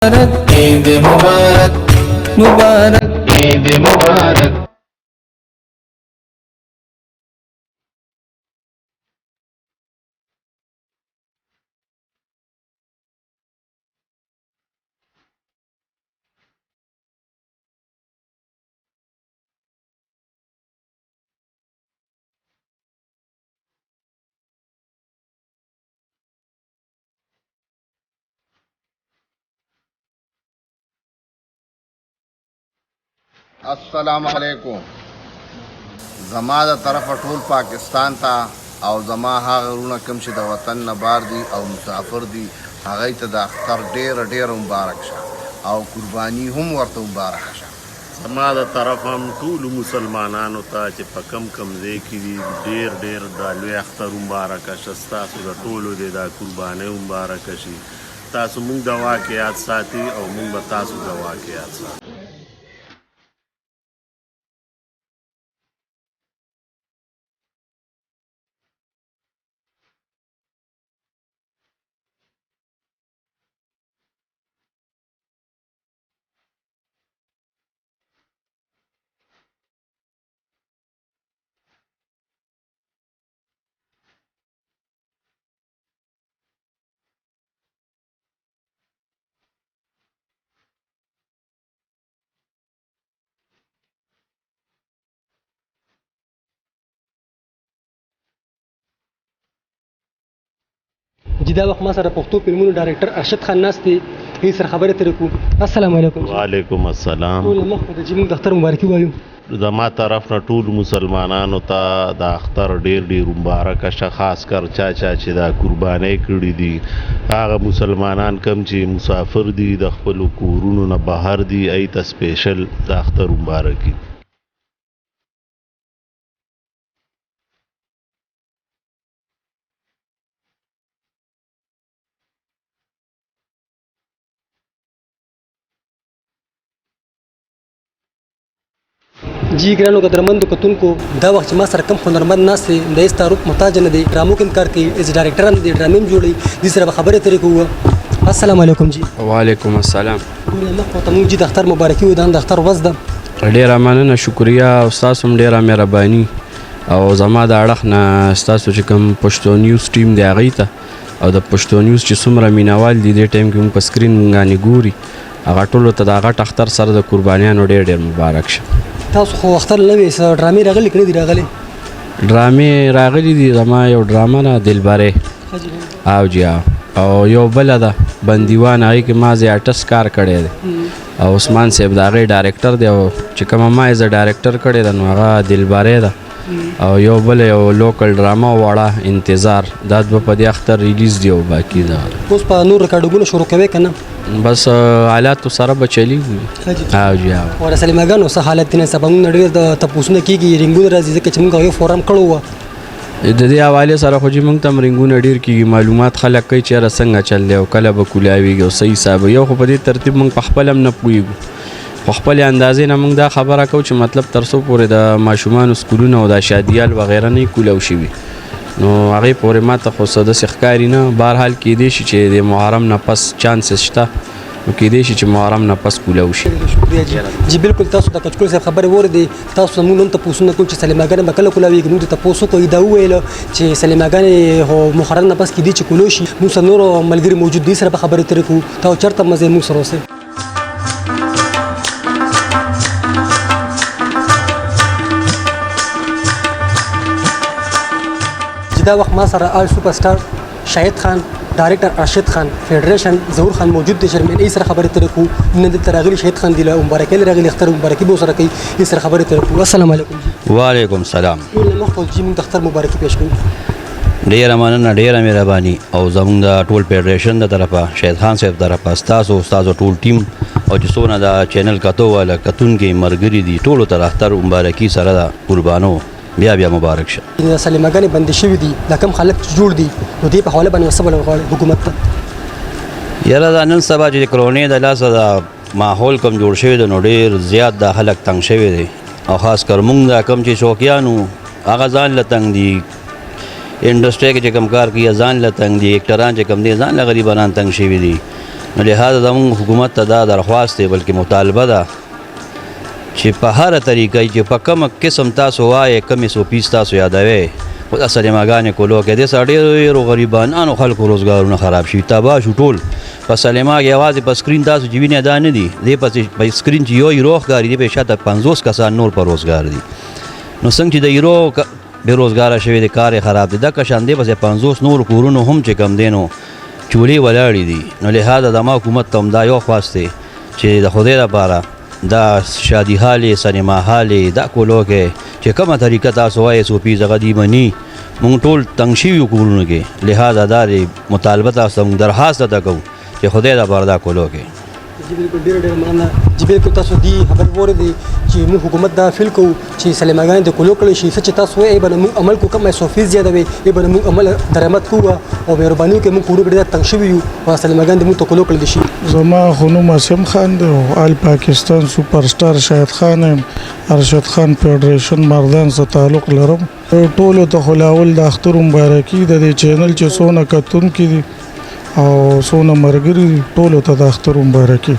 मुबारक ईद मुबारक मुबारक ईद मुबारक। السلام علیکم. زما د طرفه ټول پاکستان ته او زما هغه وروڼه کوم چې د وطن نه بار دي او مسافر دي هغوی ته د اختر ډېره مبارک شه او قرباني هم ورته مبارک شه. زما د طرف هم ټولو مسلمانانو ته چې په کم ځای کې دي ډېر د لوی اختر مبارکه شه. ستاسو د ټولو د قربانۍ مبارکه شي. تاسو موږ دعا کې یاد ساتي او موږ به تاسو دعا کې یاد ساتو. چې دا وخت ما سره پښتو فلمونو ډایرکټر ارشد خان ناست دی. هغې سره خبرې ترې کوو. السلام علیکم. وعلیکم السلام. ټول مخ ته چې موږ د اختر مبارکي وایو. زما طرف نه ټولو مسلمانانو ته د اختر ډېر مبارکه شه. خاص کر چا چې دا قربانۍ کړي دي هغه مسلمانان کم چې مسافر دي د خپلو کورونو نه بهر دي ای ته سپیشل د اختر مبارکي. جی ګرانو قدرمندو کتونکو، دا وخت چې ما سره کوم هنرمند ناست دی د هېڅ تعارف محتاج نه دی. ډرامو کې هم کار کوي، ایز ډایرکټر هم دی، ډرامې هم جوړوي. دې سره به خبرې ترې کوو. السلام علیکم. جی وعلیکم السلام. ټول مخ ته موږ د اختر مبارکي وایو. دا د اختر ورځ ده. ډېره مننه، شکریه. او ستاسو هم ډېره مهرباني او زما د اړخ نه ستاسو چې کوم پښتو نیوز ټیم دی هغوی ته او د پښتو نیوز چې څومره مینوال دي دې ټایم کې موږ په سکرین باندې ګوري هغه ټولو ته د غټ اختر سره د قربانیانو ډېر مبارک شه. تاسو خو اختر نه وې څه ډرامې راغلي که نه دي راغلي؟ ډرامې راغلي دي. زما یو ډرامه ده دلبرې او جی او یو بله ده بندیوان، هغې کې ما زیاټس کار کړی دی او عثمان صاحب د هغې ډایرکټر دی او چې کومه ما ایز ډایرکټر کړې ده نو هغه دلبرې ده. او یو بل یو لوکل ډرامه وړه انتظار، دا دوه په دې اختر ریلیز دی او باقي ده. اوس په نور ریکارډینګونه شروع کوئ که نه؟ بس حالاتو سره به چلیږي. او جی او د سلیماګانو څه حالت دی؟ سبا موږ نه ډېر د تپوسونه کېږي، رنګونه راځي ځکه چې موږ هغې فورم کړی وه. د دې حوالې سره خو چې موږ ته هم رنګونه ډېر کېږي، معلومات خلک کوي چې یاره څنګه چل دی او کله به کولاویږي او څه حساب. یو خو په دې ترتیب موږ په خپله هم نه پوهېږو، خو خپلې اندازې نه موږ دا خبره کوو چې مطلب تر څو پورې د ماشومانو سکولونه او د شادیال وغیره نه کولاو شوي نو هغې پورې ما ته خو څه داسې ښکاري نه. بهرحال کیدی شي چې د محرم نه پس چانسز شته، نو کیدی شي چې محرم نه پس کولاو شي. شکریه جی بالکل. تاسو د کچکول صاحب خبرې واورېدې. تاسو موږ هم تپوسونه کوو چې سلیماګانې به کله کولاویږي. موږ د تپوسو کوو دا وویله چې سلیماګانې محرم نه پس کیدي چې کولو شي. موږ سره نور ملګري موجود دي، سره به خبرې ترې کوو. تاسو چېرته مزه موږ سره اوسئ. دا وخت ما سره آل سوپر سټار شاهد خان، ډایرکټر ارشد خان، فیډریشن ظهور خان موجود دی. چیرمن ای سره خبرې ترې کوو. نن دلته راغلي شاهد خان دی، له مبارکۍ راغلي، اختر مبارکي به ورسره کوي. ای سره خبرې ترې کوو. السلام علیکم. وعلیکم السلام. ټول نه مخکې چې موږ د اختر مبارکي پیش کوو. ډېره مننه، ډېره مهرباني او زموږ د ټول فیډریشن د طرفه شاهد خان صاحب طرفه ستاسو ټول ټیم او چې څونه د چینل کتو والا کتونکي ملګري دي ټولو ته د اختر مبارکي سره د قربانو بیا مبارک شه. سلیماګانې بندې شوي دي، دا کم خلک جوړ دي نو دې په حواله باندې څه بل غواړي حکومت ته؟ یاره دا نن سبا چې د کرونې د لاسه د ماحول کم جوړ شوی دی نو ډېر زیات دا خلک تنګ شوي دي او خاص کر موږ دا کم چې شوقیانو هغه ځان له تنګ دي، انډسټرۍ کې چې کم کار کوي ځان له تنګ دي، اکټران چې کم دي ځان له غریبانان تنګ شوي دي. نو لهذا زموږ حکومت ته دا درخواست دی بلکې مطالبه ده چې په هره طریقه چې په کومه قسم تاسو وایې کمې سوپیس تاسو یادوئ خو دا سلیماګانې کولو کې دې سره ډېرو غریبانانو خلکو روزګارونه خراب شوي تباه شو ټول په سلیما کې یوازې په سکرین تاسو چې وینئ دا نه دي دې په سکرین چې یو ایرو ښکاري دې په شاته 50 کسان نور په روزګار دي نو څنګه چې د ایرو بې روزګاره شوي د کار یې خراب دی دغه شان دی پسې 50 نور کورونو هم چې کم دی نو چولې ولاړې دي نو لهذا زما حکومت ته هم دا یو خواست دی چې د خدای لپاره دا شادي حالې سینما حالې دا کولو کې چې کومه طریقه تاسو وایئ سوپیز هغه دې مني مونږ ټول تنګ شوي کورونو کې لهذا دا مطالبه تاسو مونږ درخواست درته کوو چې خدای لپاره دا کولو کې جی بالکل ډېر مننه جی بالکل تاسو دې خبرې واورېدې چې موږ حکومت دا فیل کوو چې سلیماګانې د کولو کړی شي څه چې تاسو وایئ به موږ عمل کوو کم 100% زیاده وي به موږ عمل درآمد کوو او مهرباني وکړئ موږ کورو کې ډېر تنګ شوي یو او سلیماګانې د موږ ته کولو کړی شي زما خو نوم اسیم خان دی او آل پاکستان سوپر سټار شاهد خان یم ارشد خان فیډریشن مردان سره تعلق لرم ټولو ته خو لاول د اختر مبارکي د دې چینل چې څونه کتونکي دي او څونه ملګري ټولو ته د اختر مبارکي